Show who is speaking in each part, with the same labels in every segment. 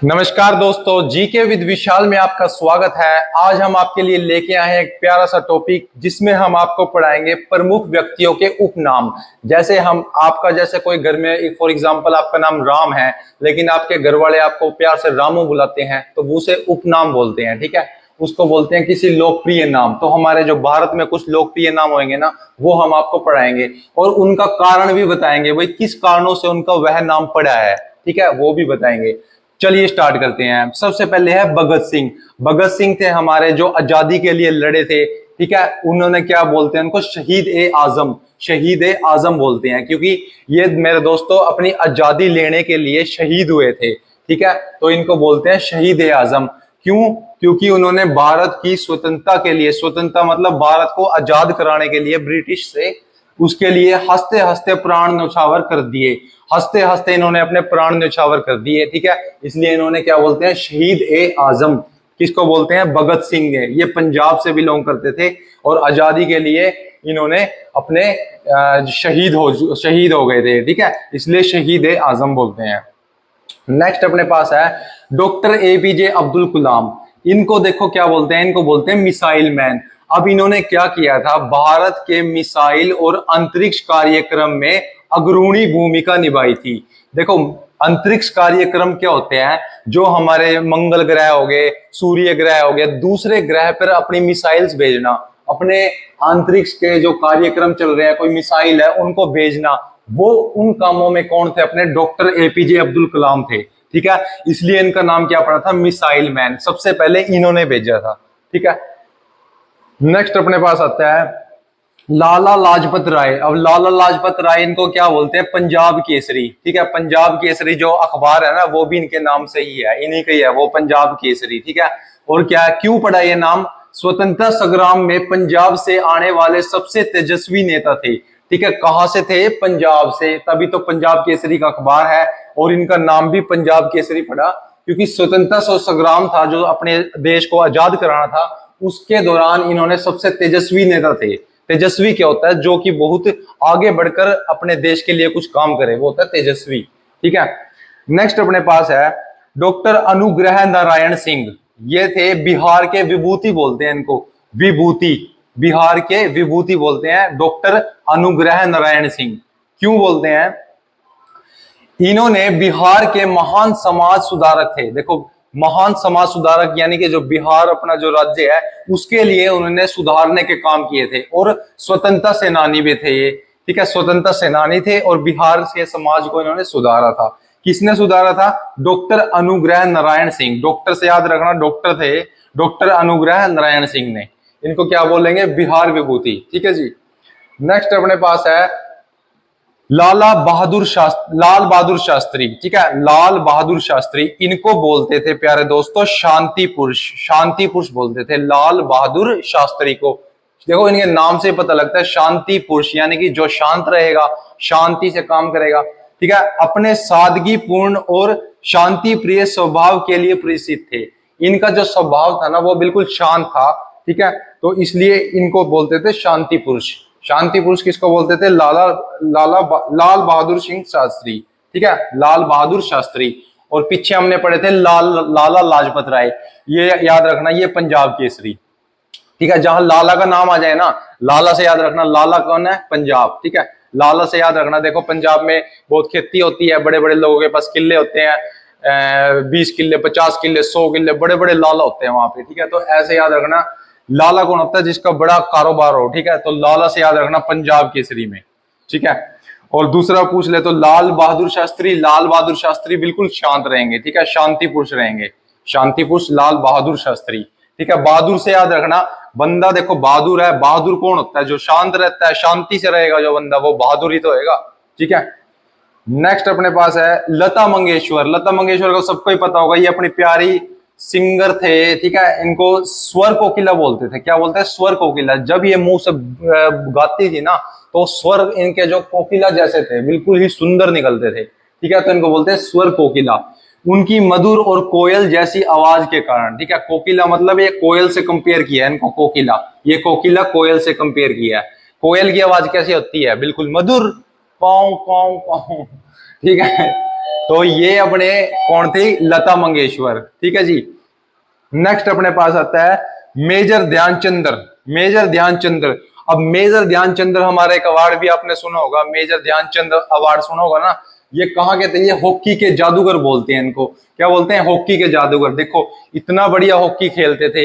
Speaker 1: नमस्कार दोस्तों, GK with विशाल में आपका स्वागत है। आज हम आपके लिए लेके आए हैं एक प्यारा सा टॉपिक जिसमें हम आपको पढ़ाएंगे प्रमुख व्यक्तियों के उपनाम। जैसे हम आपका जैसे कोई घर में फॉर एग्जांपल आपका नाम राम है, लेकिन आपके घर वाले आपको प्यार से रामू बुलाते हैं तो वो उसे उपनाम बोलते हैं। ठीक है, उसको बोलते हैं किसी लोकप्रिय नाम। तो हमारे जो भारत में कुछ लोकप्रिय नाम होंगे ना, वो हम आपको पढ़ाएंगे और उनका कारण भी बताएंगे, भाई किस कारणों से उनका वह नाम पड़ा है। ठीक है, वो भी बताएंगे। चलिए स्टार्ट करते हैं। सबसे पहले है भगत सिंह। भगत सिंह थे हमारे जो आजादी के लिए लड़े थे। ठीक है, उन्होंने क्या बोलते हैं उनको, शहीद ए आजम, शहीद ए आजम बोलते हैं, क्योंकि ये मेरे दोस्तों अपनी आजादी लेने के लिए शहीद हुए थे। ठीक है, तो इनको बोलते हैं शहीद ए आजम। क्यों? क्योंकि उन्होंने भारत की स्वतंत्रता के लिए, स्वतंत्रता मतलब भारत को आजाद कराने के लिए ब्रिटिश से, उसके लिए हंसते हंसते प्राण न्यौछावर कर दिए। हंसते हंसते इन्होंने अपने प्राण न्यौछावर कर दिए। ठीक है, इसलिए इन्होंने क्या बोलते हैं, शहीद ए आजम। किसको बोलते हैं? भगत सिंह है। ये पंजाब से बिलोंग करते थे और आजादी के लिए इन्होंने अपने शहीद हो गए थे। ठीक है, इसलिए शहीद ए आजम बोलते हैं। नेक्स्ट अपने पास है डॉक्टर एपीजे अब्दुल कलाम। इनको देखो क्या बोलते हैं, इनको बोलते हैं मिसाइल मैन। अब इन्होंने क्या किया था, भारत के मिसाइल और अंतरिक्ष कार्यक्रम में अग्रणी भूमिका निभाई थी। देखो अंतरिक्ष कार्यक्रम क्या होते हैं, जो हमारे मंगल ग्रह हो गए, सूर्य ग्रह हो गए, दूसरे ग्रह पर अपनी मिसाइल्स भेजना, अपने अंतरिक्ष के जो कार्यक्रम चल रहे हैं, कोई मिसाइल है उनको भेजना, वो उन कामों में कौन थे? अपने डॉक्टर एपीजे अब्दुल कलाम थे। ठीक है, इसलिए इनका नाम क्या पड़ा था, मिसाइल मैन। सबसे पहले इन्होंने भेजा था। ठीक है, नेक्स्ट अपने पास आता है लाला लाजपत राय। अब लाला लाजपत राय इनको क्या बोलते हैं, पंजाब केसरी। ठीक है, पंजाब केसरी जो अखबार है ना, वो भी इनके नाम से ही है, इन्हीं का ही है वो, पंजाब केसरी। ठीक है, और क्या क्यों पड़ा ये नाम? स्वतंत्रता संग्राम में पंजाब से आने वाले सबसे तेजस्वी नेता थे। ठीक है, कहां से थे? पंजाब से, तभी तो पंजाब केसरी का अखबार है और इनका नाम भी पंजाब केसरी पड़ा, क्योंकि स्वतंत्रता संग्राम था जो अपने देश को आजाद कराना था, उसके दौरान इन्होंने सबसे तेजस्वी नेता थे। तेजस्वी क्या होता है? जो कि बहुत आगे बढ़कर अपने देश के लिए कुछ काम करे, वो होता है तेजस्वी। ठीक है, नेक्स्ट अपने पास है डॉक्टर अनुग्रह नारायण सिंह। ये थे बिहार के विभूति बोलते हैं इनको, विभूति, बिहार के विभूति बोलते हैं डॉक्टर अनुग्रह नारायण सिंह। क्यों बोलते हैं? इन्होंने बिहार के महान समाज सुधारक थे। देखो महान समाज सुधारक यानी कि जो बिहार अपना जो राज्य है उसके लिए उन्होंने सुधारने के काम किए थे, और स्वतंत्रता सेनानी भी थे ये। ठीक है, स्वतंत्रता सेनानी थे और बिहार के समाज को इन्होंने सुधारा था। किसने सुधारा था? डॉक्टर अनुग्रह नारायण सिंह। डॉक्टर से याद रखना, डॉक्टर थे डॉक्टर अनुग्रह नारायण सिंह ने। इनको क्या बोलेंगे? बिहार विभूति। ठीक है जी। नेक्स्ट अपने पास है लाल बहादुर शास्त्री। ठीक है, लाल बहादुर शास्त्री, इनको बोलते थे प्यारे दोस्तों शांति पुरुष। शांति पुरुष बोलते थे लाल बहादुर शास्त्री को। देखो इनके नाम से पता लगता है शांति पुरुष, यानी कि जो शांत रहेगा, शांति से काम करेगा। ठीक है, अपने सादगी पूर्ण और शांति प्रिय स्वभाव के लिए प्रसिद्ध थे। इनका जो स्वभाव था ना, वो बिल्कुल शांत था। ठीक है, तो इसलिए इनको बोलते थे शांति पुरुष। शांति पुरुष किसको बोलते थे? लाल बहादुर सिंह शास्त्री। ठीक है, लाल बहादुर शास्त्री। और पीछे हमने पढ़े थे लाला लाजपत राय। ये याद रखना, ये पंजाब केसरी। ठीक है, जहां लाला का नाम आ जाए ना, लाला से याद रखना, लाला कौन है? पंजाब। ठीक है, लाला से याद रखना। देखो पंजाब में बहुत खेती होती है, बड़े बड़े लोगों के पास किले होते हैं, 20 किले, 50 किले, 100 किले, बड़े बड़े लाला होते हैं वहां पे। ठीक है, तो ऐसे याद रखना लाला कौन होता है? जिसका बड़ा कारोबार हो। ठीक है, तो लाला से याद रखना पंजाब केसरी में। ठीक है, और दूसरा पूछ ले तो लाल बहादुर शास्त्री। लाल बहादुर शास्त्री बिल्कुल शांत रहेंगे। ठीक है, शांति पुरुष रहेंगे, शांति पुरुष लाल बहादुर शास्त्री। ठीक है, बहादुर से याद रखना, बंदा देखो बहादुर है। बहादुर कौन होता है? जो शांत रहता है, शांति से रहेगा जो बंदा, वो बहादुर ही तो होगा। ठीक है, नेक्स्ट अपने पास है लता मंगेशकर। लता मंगेशकर को सबको ही पता होगा, ये अपनी प्यारी सिंगर थे। ठीक है, इनको स्वर कोकिला बोलते थे। क्या बोलते हैं? स्वर कोकिला। जब ये मुंह से गाती थी ना, तो स्वर इनके जो कोकिला जैसे थे, बिल्कुल ही सुंदर निकलते थे। ठीक है, तो इनको बोलते हैं स्वर कोकिला। उनकी मधुर और कोयल जैसी आवाज के कारण। ठीक है, कोकिला मतलब ये कोयल से कंपेयर किया है इनको, कोकिला। ये कोकिला कोयल से कंपेयर किया है। कोयल की आवाज कैसी होती है? बिल्कुल मधुर, पाँव पाँव पाँव। ठीक है, तो ये अपने कौन थी, लता मंगेशकर। ठीक है जी। नेक्स्ट अपने पास आता है मेजर ध्यानचंद्र। मेजर ध्यानचंद्र, अब मेजर ध्यानचंद्र हमारा एक अवार्ड भी आपने सुना होगा, मेजर ध्यानचंद्र अवार्ड सुना होगा ना। ये कहाँ के थे, ये हॉकी के जादूगर बोलते हैं इनको। क्या बोलते हैं, हॉकी के जादूगर। देखो इतना बढ़िया हॉकी खेलते थे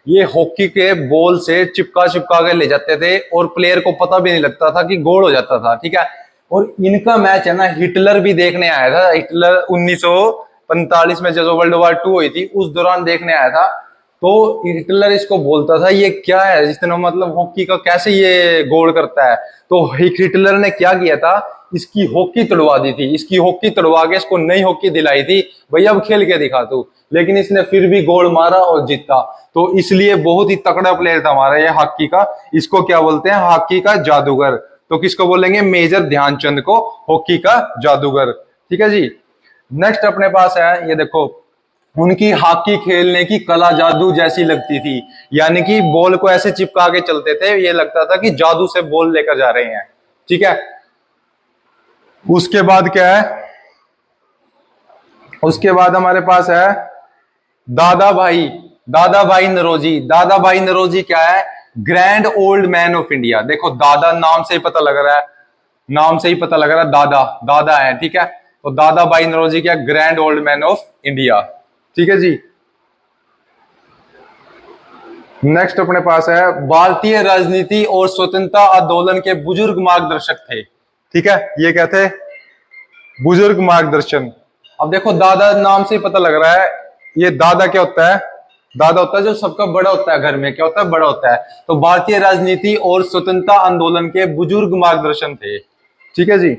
Speaker 1: ये हॉकी के बॉल से चिपका चिपका के ले जाते थे और प्लेयर को पता भी नहीं लगता था कि गोल हो जाता था। ठीक है। और इनका मैच है ना, हिटलर भी देखने आया था। हिटलर 1945 में जब वर्ल्ड वॉर 2 हुई थी उस दौरान देखने आया था। तो हिटलर इसको बोलता था ये क्या है, इतना मतलब हॉकी का कैसे ये गोल करता है। तो हिटलर ने क्या किया था, इसकी हॉकी तोड़वा दी थी। इसकी हॉकी तोड़वा के इसको नई हॉकी दिलाई थी, भैया अब खेल के दिखा तू। लेकिन इसने फिर भी गोल मारा और जीता। तो इसलिए बहुत ही तगड़ा प्लेयर था हमारा ये हॉकी का। इसको क्या बोलते हैं, हॉकी का जादूगर। तो किसको बोलेंगे, मेजर ध्यानचंद को हॉकी का जादूगर। ठीक है जी। नेक्स्ट अपने पास है, ये देखो उनकी हॉकी खेलने की कला जादू जैसी लगती थी। यानी कि बॉल को ऐसे चिपका के चलते थे, ये लगता था कि जादू से बॉल लेकर जा रहे हैं। ठीक है। उसके बाद क्या है, उसके बाद हमारे पास है दादा भाई। दादा भाई नौरोजी। दादा भाई नौरोजी क्या है, grand old man of India. देखो दादा नाम से ही पता लग रहा है, नाम से ही पता लग रहा है दादा दादा है। ठीक है। तो दादा भाई नौरोजी क्या, grand old man of India. ठीक है जी। नेक्स्ट अपने पास है भारतीय राजनीति और स्वतंत्रता आंदोलन के बुजुर्ग मार्गदर्शक थे। ठीक है। ये क्या थे, बुजुर्ग मार्गदर्शन। अब देखो दादा नाम से ही पता लग रहा है, ये दादा क्या होता है, दादा होता है जो सबका बड़ा होता है घर में। क्या होता है, बड़ा होता है। तो भारतीय राजनीति और स्वतंत्रता आंदोलन के बुजुर्ग मार्गदर्शन थे। ठीक है जी।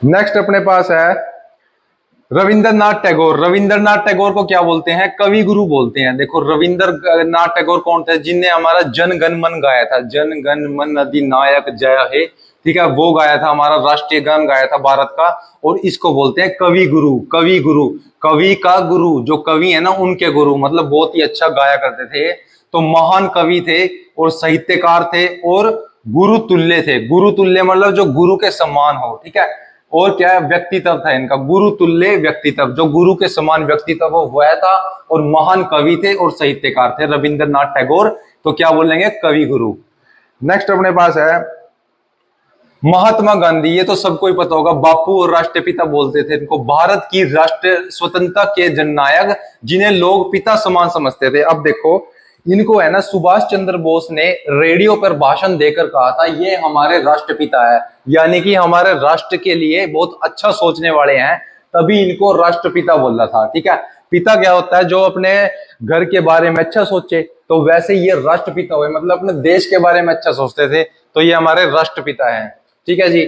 Speaker 1: नेक्स्ट अपने पास है रविंद्रनाथ टैगोर। रविंद्रनाथ टैगोर को क्या बोलते हैं, कवि गुरु बोलते हैं। देखो रविंद्रनाथ टैगोर कौन थे, जिनने हमारा जन गण मन गाया था। जन गण मन अधिनायक जय हे। ठीक है, वो गाया था, हमारा राष्ट्रीय गान गाया था भारत का। और इसको बोलते हैं कवि गुरु। कवि गुरु, कवि का गुरु, जो कवि है ना उनके गुरु, मतलब बहुत ही अच्छा गाया करते थे। तो महान कवि थे और साहित्यकार थे और गुरु तुल्य थे। गुरु तुल्य मतलब जो गुरु के समान हो। ठीक है। और क्या है, व्यक्तित्व था इनका, गुरु तुल्य व्यक्तित्व, जो गुरु के समान व्यक्तित्व हो वह था। और महान कवि थे और साहित्यकार थे रविंद्रनाथ टैगोर। तो क्या बोलेंगे, कवि गुरु। नेक्स्ट अपने पास है महात्मा गांधी। ये तो सबको ही पता होगा, बापू और राष्ट्रपिता बोलते थे इनको। भारत की राष्ट्र स्वतंत्रता के जननायक, जिन्हें लोग पिता समान समझते थे। अब देखो इनको है ना सुभाष चंद्र बोस ने रेडियो पर भाषण देकर कहा था ये हमारे राष्ट्रपिता है, यानी कि हमारे राष्ट्र के लिए बहुत अच्छा सोचने वाले हैं, तभी इनको राष्ट्रपिता बोला था। ठीक है। पिता क्या होता है, जो अपने घर के बारे में अच्छा सोचे। तो वैसे ये राष्ट्रपिता हुए, मतलब अपने देश के बारे में अच्छा सोचते थे, तो ये हमारे राष्ट्रपिता हैं। ठीक है जी।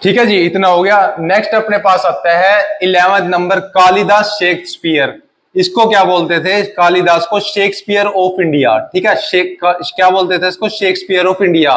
Speaker 1: ठीक है जी, इतना हो गया। नेक्स्ट अपने पास आता है 11वां नंबर, कालिदास शेक्सपियर। इसको क्या बोलते थे, कालिदास को शेक्सपियर ऑफ इंडिया। ठीक है। क्या बोलते थे इसको, शेक्सपियर ऑफ इंडिया।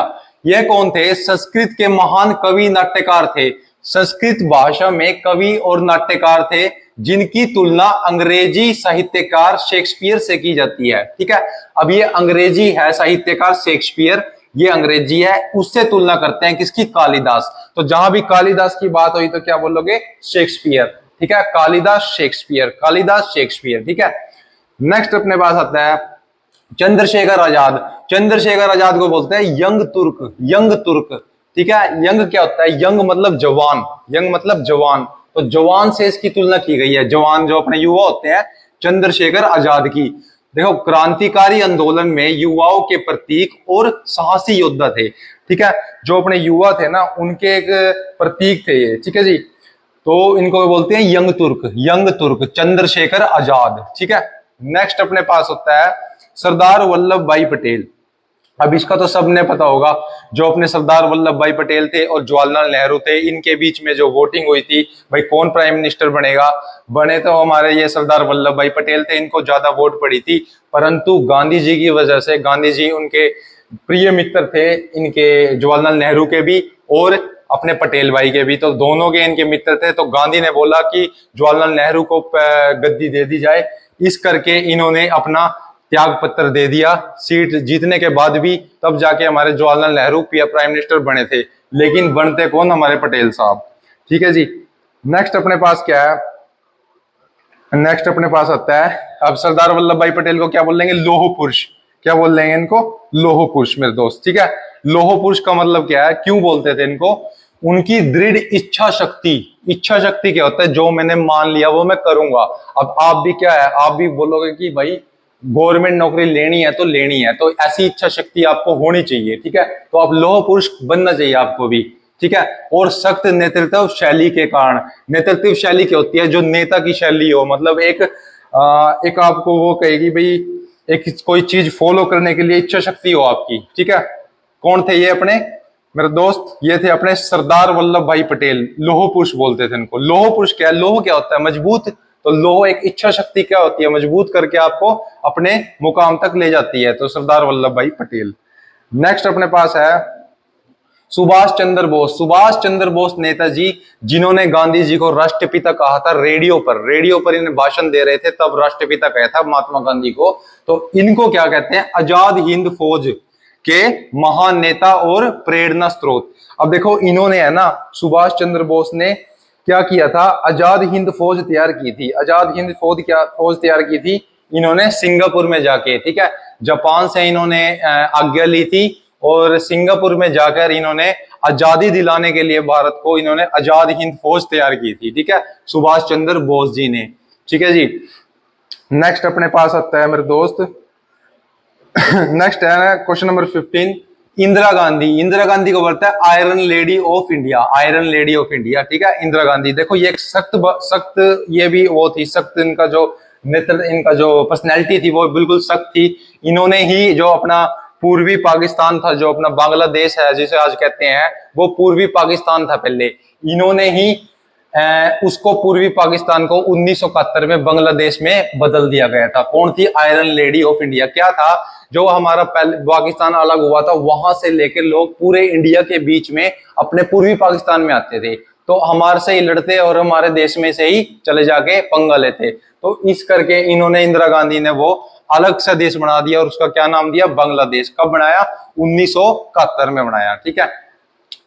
Speaker 1: ये कौन थे, संस्कृत के महान कवि नाट्यकार थे। संस्कृत भाषा में कवि और नाट्यकार थे, जिनकी तुलना अंग्रेजी साहित्यकार शेक्सपियर से की जाती है। ठीक है। अब ये अंग्रेजी है साहित्यकार शेक्सपियर, ये अंग्रेजी है, उससे तुलना करते हैं किसकी, कालिदास। तो जहां भी कालिदास की बात हुई तो क्या बोलोगे, शेक्सपियर। ठीक है। Kalidas Shakespeare, Kalidas Shakespeare. ठीक है। नेक्स्ट अपने पास आता है चंद्रशेखर आजाद। चंद्रशेखर आजाद को बोलते हैं यंग तुर्क। यंग तुर्क। ठीक है। यंग क्या होता है, यंग मतलब जवान, यंग मतलब जवान। तो जवान से इसकी तुलना की गई है, जवान जो अपने युवा होते हैं, चंद्रशेखर आजाद की। देखो क्रांतिकारी आंदोलन में युवाओं के प्रतीक और साहसी योद्धा थे। ठीक है। जो अपने युवा थे ना उनके एक प्रतीक थे ये। ठीक है जी। तो इनको बोलते हैं यंग तुर्क, यंग तुर्क, चंद्रशेखर आजाद। ठीक है। नेक्स्ट अपने पास होता है सरदार वल्लभ भाई पटेल। अब इसका तो सबने पता होगा, जो अपने सरदार वल्लभ भाई पटेल थे और जवाहरलाल नेहरू थे, इनके बीच में जो वोटिंग हुई थी, भाई कौन प्राइम मिनिस्टर बनेगा, बने तो हमारे ये सरदार वल्लभ भाई पटेल थे, इनको ज्यादा वोट पड़ी थी। परंतु गांधी जी की वजह से, गांधी जी उनके प्रिय मित्र थे, इनके जवाहरलाल नेहरू के भी और अपने पटेल भाई के भी, तो दोनों के इनके मित्र थे। तो गांधी ने बोला कि जवाहरलाल नेहरू को गद्दी दे दी जाए, इस करके इन्होंने अपना त्याग पत्र दे दिया सीट जीतने के बाद भी, तब जाके हमारे जवाहरलाल नेहरू प्राइम मिनिस्टर बने थे। लेकिन बनते कौन? हमारे पटेल साहब। ठीक है जी। नेक्स्ट अपने पास क्या है? नेक्स्ट अपने पास आता है, अब सरदार वल्लभ भाई पटेल को क्या बोल लेंगे? लौह पुरुष। क्या बोल लेंगे इनको? लौह पुरुष मेरे दोस्त। ठीक है, लौह पुरुष का मतलब क्या है, क्यों बोलते थे इनको? उनकी दृढ़ इच्छा शक्ति। इच्छा शक्ति क्या होता है? जो मैंने मान लिया वो मैं करूंगा। अब आप भी क्या है, आप भी बोलोगे कि भाई गवर्नमेंट नौकरी लेनी है तो लेनी है, तो ऐसी इच्छा शक्ति आपको होनी चाहिए। ठीक है, तो आप लौह पुरुष बनना चाहिए आपको भी। ठीक है, और सख्त नेतृत्व शैली के कारण। नेतृत्व शैली क्या होती है? जो नेता की शैली हो, मतलब एक आपको वो कहेगी भाई, एक कोई चीज फॉलो करने के लिए इच्छा शक्ति हो आपकी। ठीक है, कौन थे ये अपने मेरे दोस्त? ये थे अपने सरदार वल्लभ भाई पटेल। लौह पुरुष बोलते थे इनको। लौह पुरुष क्या है? लौह क्या होता है? मजबूत। तो लौह एक इच्छा शक्ति क्या होती है? मजबूत करके आपको अपने मुकाम तक ले जाती है। तो सरदार वल्लभ भाई पटेल। नेक्स्ट अपने पास है सुभाष चंद्र बोस। सुभाष चंद्र बोस नेताजी, जिन्होंने गांधी जी को राष्ट्रपिता कहा था रेडियो पर। रेडियो पर इन्हें भाषण दे रहे थे, तब राष्ट्रपिता कहा था महात्मा गांधी को। तो इनको क्या कहते हैं? आजाद हिंद फौज के महान नेता और प्रेरणा स्रोत। अब देखो इन्होंने है ना, सुभाष चंद्र बोस ने क्या किया था? आजाद हिंद फौज तैयार की थी। आजाद हिंद फौज तैयार की थी इन्होंने सिंगापुर में जाके। ठीक है, जापान से इन्होंने आज्ञा ली थी और सिंगापुर में जाकर इन्होंने आजादी दिलाने के लिए भारत को इन्होंने आजाद हिंद फौज तैयार की थी। ठीक है, सुभाष चंद्र बोस जी ने। ठीक है जी। नेक्स्ट अपने पास आता है मेरे दोस्त, नेक्स्ट है क्वेश्चन नंबर 15, इंदिरा गांधी। इंदिरा गांधी को बोलता है iron lady of India. Iron lady of India. ठीक है, इंदिरा गांधी। देखो ये एक सख्त ये भी वो थी, सख्त इनका जो नेतृत्व, इनका जो पर्सनैलिटी थी वो बिल्कुल सख्त थी। इन्होंने ही जो अपना पूर्वी पाकिस्तान था, जो अपना बांग्लादेश है जिसे आज कहते हैं, वो पूर्वी पाकिस्तान था पहले। इन्होंने ही उसको पूर्वी पाकिस्तान को 1971 में बांग्लादेश में बदल दिया गया था। कौन थी? Iron lady of India. क्या था? जो हमारा पहले पाकिस्तान अलग हुआ था, वहां से लेकर लोग पूरे इंडिया के बीच में अपने पूर्वी पाकिस्तान में आते थे, तो हमारे से ही लड़ते और हमारे देश में से ही चले जाके पंगा लेते। तो इस करके इन्होंने, इंदिरा गांधी ने वो अलग सा देश बना दिया और उसका क्या नाम दिया? बांग्लादेश। कब बनाया? 1971 में बनाया। ठीक है,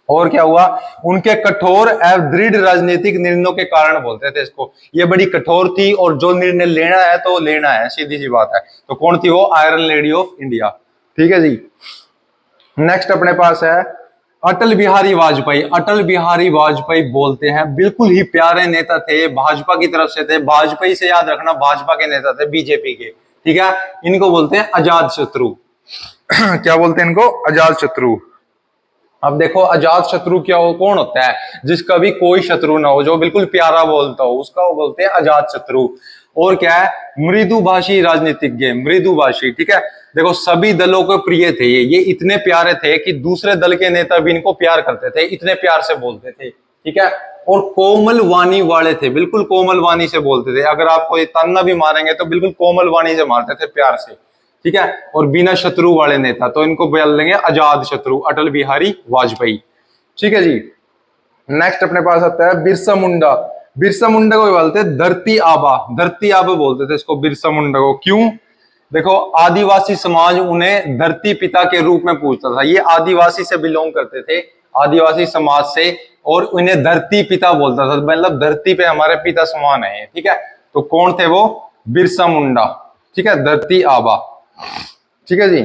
Speaker 1: और क्या हुआ? उनके कठोर एवं दृढ़ राजनीतिक निर्णयों के कारण बोलते थे इसको। ये बड़ी कठोर थी और जो निर्णय लेना है तो लेना है, सीधी सी बात है। तो कौन थी वो? Iron lady of India. ठीक है जी। नेक्स्ट अपने पास है अटल बिहारी वाजपेयी। अटल बिहारी वाजपेयी बोलते हैं बिल्कुल ही प्यारे नेता थे, भाजपा की तरफ से थे। वाजपेयी से याद रखना, भाजपा के नेता थे, बीजेपी के। ठीक है, इनको बोलते हैं अजात शत्रु। क्या बोलते हैं इनको? अजात शत्रु। अब देखो अजात शत्रु क्या हो, कौन होता है? जिसका भी कोई शत्रु ना हो, जो बिल्कुल प्यारा बोलता हो, उसका वो बोलते हैं अजात शत्रु। और क्या है? मृदुभाषी राजनीतिज्ञ। मृदुभाषी। ठीक है, देखो सभी दलों को प्रिय थे ये इतने प्यारे थे कि दूसरे दल के नेता भी इनको प्यार करते थे, इतने प्यार से बोलते थे। ठीक है, और कोमल वाणी वाले थे, बिल्कुल कोमल वाणी से बोलते थे। अगर आपको ये ताना भी मारेंगे तो बिल्कुल कोमल वाणी से मारते थे, प्यार से। ठीक है, और बिना शत्रु वाले नेता, तो इनको बोल देंगे अजात शत्रु, अटल बिहारी वाजपेयी। ठीक है जी। नेक्स्ट अपने पास आता है बिरसा मुंडा। बिरसा मुंडा को बोलते हैं धरती आबा। धरती आबा बोलते थे इसको, बिरसा मुंडा को। क्यों? देखो आदिवासी समाज उन्हें धरती पिता के रूप में पूछता था। ये आदिवासी से बिलोंग करते थे, आदिवासी समाज से, और उन्हें धरती पिता बोलता था, मतलब धरती पे हमारे पिता समान है। ठीक है, तो कौन थे वो? बिरसा मुंडा। ठीक है, धरती आबा। ठीक है जी।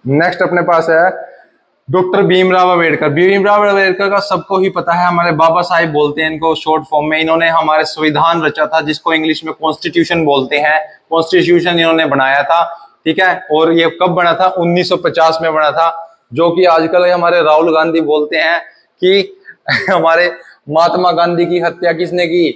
Speaker 1: नेक्स्ट अपने पास है डॉक्टर भीमराव अम्बेडकर। भीमराव अम्बेडकर का सबको ही पता है, हमारे बाबा साहिब बोलते हैं इनको शॉर्ट फॉर्म में। इन्होंने हमारे संविधान रचा था, जिसको इंग्लिश में कॉन्स्टिट्यूशन बोलते हैं। कॉन्स्टिट्यूशन इन्होंने बनाया था। ठीक है, और ये कब बना था? 1950 में बना था। जो कि आजकल हमारे राहुल गांधी बोलते हैं कि हमारे महात्मा गांधी की हत्या किसने की?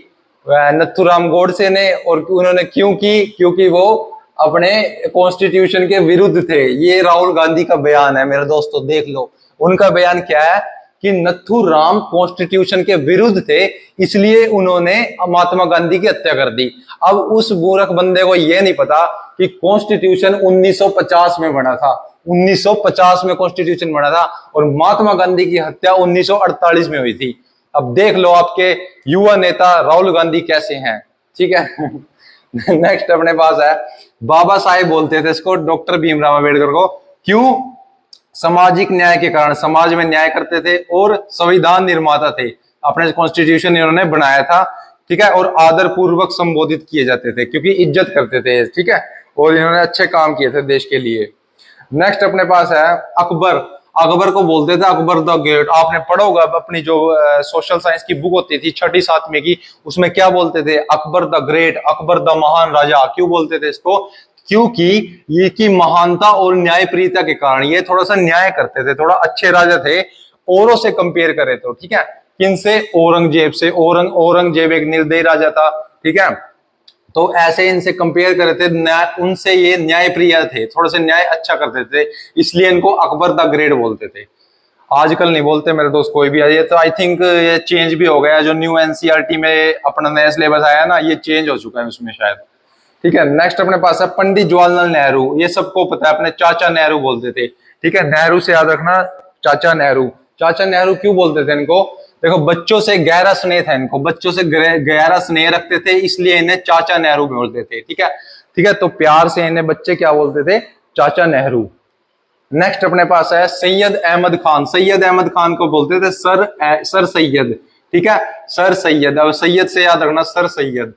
Speaker 1: नथुराम गोडसे ने। और उन्होंने क्यों की? क्योंकि वो अपने कॉन्स्टिट्यूशन के विरुद्ध थे। ये राहुल गांधी का बयान है मेरे दोस्तों, देख लो। उनका बयान क्या है कि नथुराम कॉन्स्टिट्यूशन के विरुद्ध थे, इसलिए उन्होंने महात्मा गांधी की हत्या कर दी। अब उस मूर्ख बंदे को यह नहीं पता कि कॉन्स्टिट्यूशन 1950 में बना था। 1950 में कॉन्स्टिट्यूशन बना था और महात्मा गांधी की हत्या 1948 में हुई थी। अब देख लो आपके युवा नेता राहुल गांधी कैसे हैं। ठीक है। नेक्स्ट अपने पास है बाबा साहेब बोलते थे इसको डॉक्टर भीमराव अम्बेडकर को। क्यों? सामाजिक न्याय के कारण, समाज में न्याय करते थे और संविधान निर्माता थे, अपने कॉन्स्टिट्यूशन इन्होंने बनाया था, ठीक है। और आदर पूर्वक संबोधित किए जाते थे क्योंकि इज्जत करते थे, ठीक है। और इन्होंने अच्छे काम किए थे देश के लिए। नेक्स्ट अपने पास है अकबर। अकबर को बोलते थे अकबर द ग्रेट। आपने पढ़ा होगा अपनी जो सोशल साइंस की बुक होती थी छठी सातवीं की, उसमें क्या बोलते थे? Akbar the great, Akbar the महान राजा। क्यों बोलते थे इसको? क्योंकि ये की महानता और न्यायप्रियता के कारण ये थोड़ा सा न्याय करते थे, थोड़ा अच्छे राजा थे, औरों से कंपेयर करे तो, ठीक है। किनसे? औरंगजेब से। औरंगजेब एक निर्दयी राजा था, ठीक है। तो ऐसे इनसे कंपेयर करे थे, उनसे ये न्यायप्रिय थे, थोड़ा से न्याय अच्छा करते थे, इसलिए इनको अकबर द ग्रेट बोलते थे। आजकल नहीं बोलते मेरे दोस्त कोई भी। ये तो आई थिंक ये चेंज भी हो गया, जो न्यू एनसीईआरटी में अपना नया सिलेबस आया ना, ये चेंज हो चुका है उसमें शायद, ठीक है। नेक्स्ट अपने पास है पंडित जवाहरलाल नेहरू। ये सबको पता है, अपने चाचा नेहरू बोलते थे, ठीक है। नेहरू से याद रखना, चाचा नेहरू। चाचा नेहरू क्यों बोलते थे इनको? देखो, बच्चों से गहरा स्नेह था इनको, बच्चों से गहरा स्नेह रखते थे, इसलिए इन्हें चाचा नेहरू बोलते थे, ठीक है। ठीक है, तो प्यार से इन्हें बच्चे क्या बोलते थे? चाचा नेहरू। नेक्स्ट अपने पास है सैयद अहमद खान। सैयद अहमद खान को बोलते थे सर सैयद, ठीक है, सर सैयद। अब सैयद से याद रखना, सर सैयद।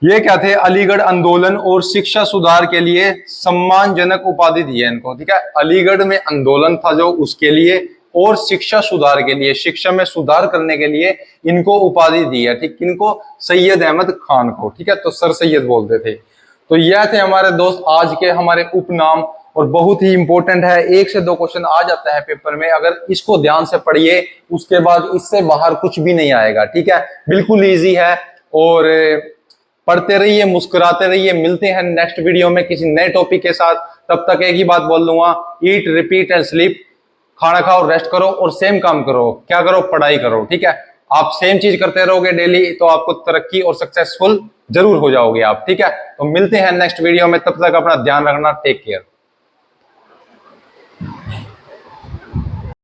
Speaker 1: ये क्या थे? अलीगढ़ आंदोलन और शिक्षा सुधार के लिए सम्मानजनक उपाधि दी है इनको, ठीक है। अलीगढ़ में आंदोलन था जो, उसके लिए, और शिक्षा सुधार के लिए, शिक्षा में सुधार करने के लिए इनको उपाधि दी है, ठीक। इनको? सैयद अहमद खान को, ठीक है। तो सर सैयद बोलते थे। तो यह थे हमारे दोस्त आज के हमारे उपनाम, और बहुत ही इंपॉर्टेंट है, 1 से 2 क्वेश्चन आ जाता है पेपर में, अगर इसको ध्यान से पढ़िए उसके बाद इससे बाहर कुछ भी नहीं आएगा, ठीक है। बिल्कुल ईजी है, और पढ़ते रहिए, मुस्कुराते रहिए। मिलते हैं नेक्स्ट वीडियो में किसी नए टॉपिक के साथ। तब तक एक ही बात बोल दूंगा, ईट रिपीट एंड स्लीप। खाना खाओ, रेस्ट करो, और सेम काम करो। क्या करो? पढ़ाई करो, ठीक है। आप सेम चीज करते रहोगे डेली, तो आपको तरक्की और सक्सेसफुल जरूर हो जाओगे आप, ठीक है। तो मिलते हैं नेक्स्ट वीडियो में, तब तक अपना ध्यान रखना। Take care.